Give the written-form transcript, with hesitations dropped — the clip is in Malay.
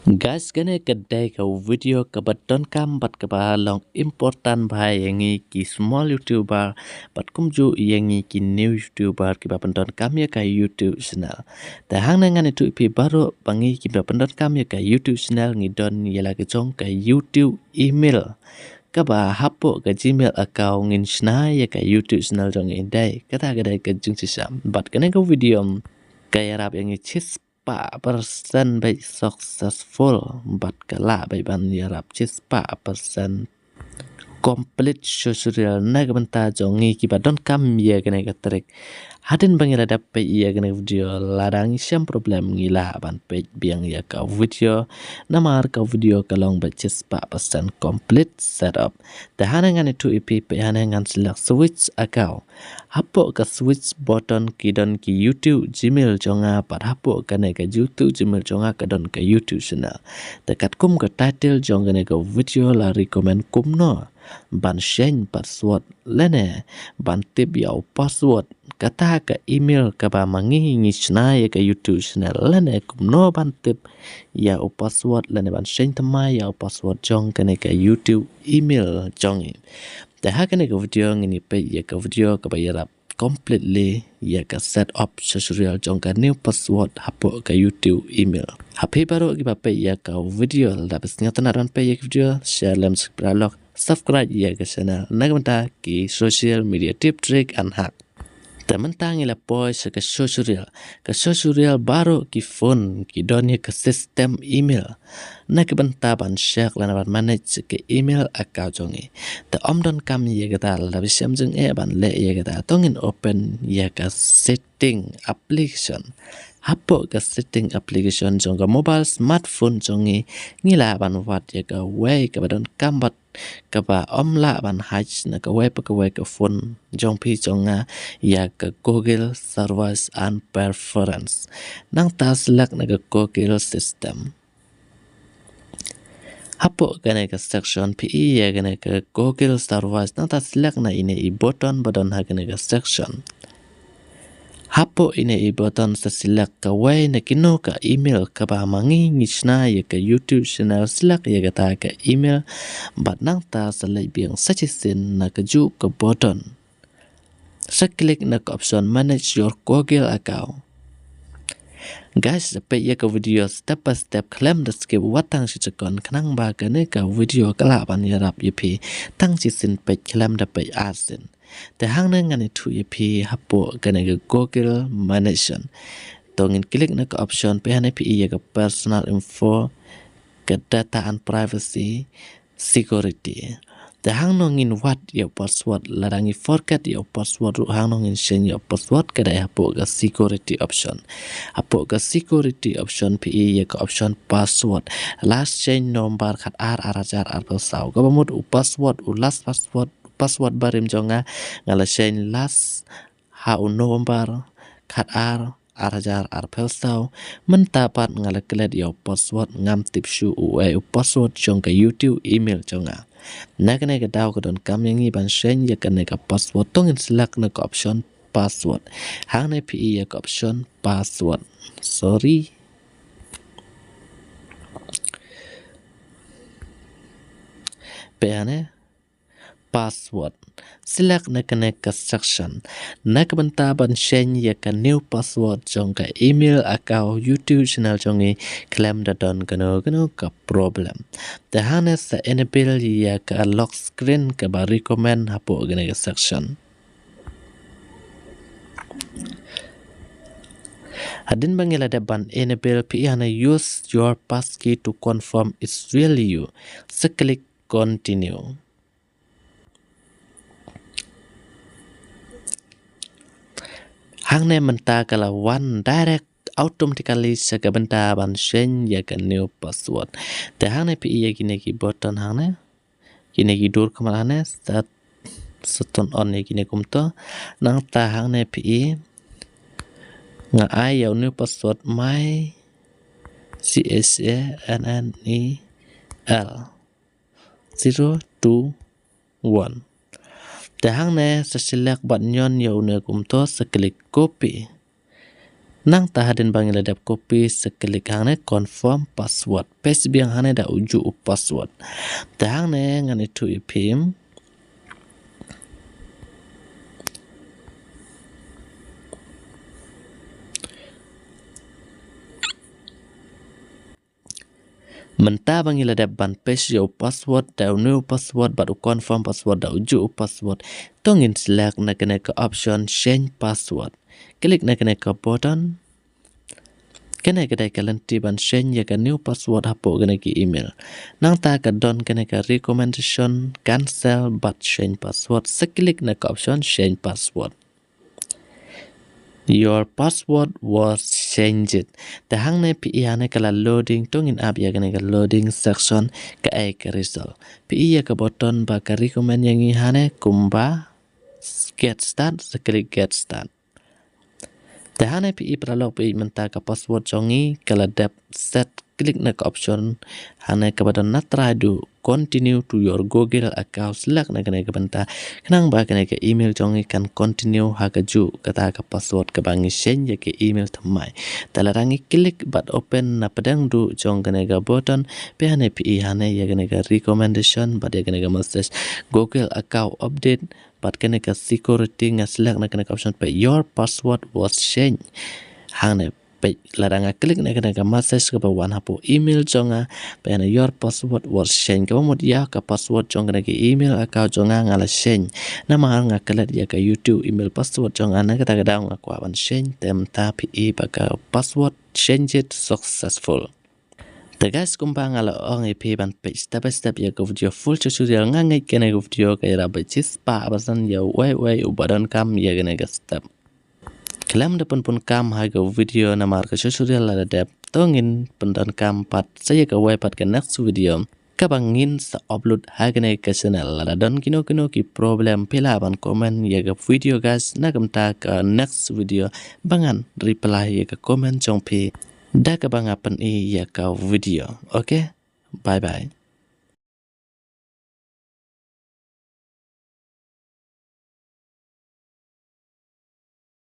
Guys, kene kedai ka video ka baton kam bat ka ba long important bhai yangi ki small YouTuber bat kumju yangi ki new YouTuber ki ba baton kam ya ka YouTube channel. Ta hang na ngan itu pi baru bangi ki ba baton kam ya ka YouTube channel ngi don yala ke jong ka YouTube email. Ka ba hapo ka Gmail account ngin shna ya ka YouTube channel jong indai. Kata kedai ka jung sisam. Bat kene ka video kaya rap yangi chis persen baik successful bat kala baik ban yarap cis persen complete social na benta jongi ki badon kam ya kena katrik hadin bangira dapat ya kena video ladang siam problem ngila ban page biang ya ka video namar ka video kalong bacis persen complete setup tahanangan itu ip hanangan select switch account hapo ka switch button kidon ki YouTube Gmail jonga par hapo ka ne ka YouTube Gmail jonga ka don ka YouTube channel dekat kum ka title jonga ne ka video la recommend Kumno ban sheng password lene ban tip yau password kata ka email ka ba mangi ngi chna ya ka YouTube channel lene Kumno ban tip yau password lene ban sheng thymmai yau password jong ka ne ka YouTube email jongi dah ka ne ka video ngini pe ya ka video ka ba yarap completely ya ka set up social jong ka new password hapo ka YouTube email happy baru ki ba pe ya ka video la bes ngatan ran pe ya video share lem subscribe ya ke channel nagmenta ki social media tip trick and hack tementang ila poi ke social baru ki phone ki donya ke sistem email na ke benta ban share lan ban manage ke email account jongi te omdon kam ye ke dal la bisam jeng e ban le ye ke da tongin open ya ke setting application hapo ke setting application jong mobile smartphone jongi ngila ban wat ya ke way ke badon kambat kaba omla ban haj na ka web ka phone jong pi jonga ya ka Google service and preference nang ta select na ka Google system hapo gane ka section pi ya gane ka Google service nang ta select na ini i button badon ha gane ka section hapo ini i button sa select ka way na kino ka email ka ba mangi ngishna ya ka YouTube channel select ya ka ta ka email bat nang ta sa lai biang sachisin na ka ju ka button sa click na ka option manage your Google account guys pe ya ka video step by step klem da skip watang si chakon kanang ba ka ne ka video kala ban yarap yipi tang si sin pe klem da pe asin te hang na ngani tu yipi hapo ka ne ka Google manage tongin klik na ka option pe hane pi ya ka personal info ka data and privacy security te hang nongin what ya password larangi forget ya password ru hang nongin shen ya password ka da hapo ka security option pi ya ka option password last change number khat arajar ar sau ka bamut password last password barim jonga ngala shen last ha number khat arajar sau mentapat ngala klet ya password ngam tip shu password jong ka YouTube email jonga nakane ka daw ka don kam yangi ban shen ya kane ka password tongin select na ka option password hang na pi ya ka option password sorry peane password select na connect ka section na ka banta ban shen ya ka new password jong ka email account YouTube channel jong claim da don kano ka problem the harness sa enable ya ka lock screen ka ba recommend hapo gane ka section hadin bangila da ban enable pi ana use your passkey to confirm it's really you so click continue hang ne menta kala one direct automatically sa ka benta ban shen ya ka new password te hang ne pi ya kine ki button hang ne kine ki dur kamal hang ne start turn on ne kine kumto nang ta hang ne pi nga ai ya new password my CSANNEL 021 te hang ne sa select bat nyon ya une kumto sa klik copy nang tahadin bang iladap copy seklik hang confirm password paste biang hang da uju password tahang ngan itu ipim Mentah bang iladap ban paste yo password da new password baru confirm password da uju password tongin select na kena ke option change password klik na kena ke button kena kedai kalanti ban change ya ke new password hapo kena ke email nang ta ka don kena ke recommendation cancel but change password seklik na ke option change password. Your password was changed. Tahang ne PI hane kala loading tongin app ya kena ke loading section ke ai ke result. PI ya ke button ba ke recommend yang i hane kumba get start seklik get start. Tahane PI pralog PI menta ke password jongi kala dep set klik na ke option hane ke button natradu continue to your Google account select na kena ke benta kenang ba kena ke email jongi kan continue ha ke ju kata ke password ke bangi change ke email thymmai talarangi klik but open na pedang du jong kena ke button pe hane PI hane ya kena ke recommendation but ya kena ke message Google account update but kena ke security nga select na kena ke option pe your password was changed hang ne pe laranga klik na kena ke message ke bawan hapo email jonga pe na your password was changed ke mod ya ke password jong kena ke email account jonga ngala change na mahal nga klet ya ke YouTube email password jonga na kata kadang aku aban change tem tapi baka password change it successful. Tegas kumpang ala ong IP ban page step by step ya ke video full tutorial ngangai kena ke video kaya rabai cispa abasan ya way ubadan kam ya kena ke step. Kelam depan pun kam haga video nama ke tutorial ada dep tongin pendan kam pat saya ke way pat ke next video. Kabangin sa upload haga ke channel ada don kino ki problem pila ban komen ya ke video guys nagamta ke next video bangan reply ya ke komen jong pi. Dah ke bang apan ya kau video. Okay? Bye bye.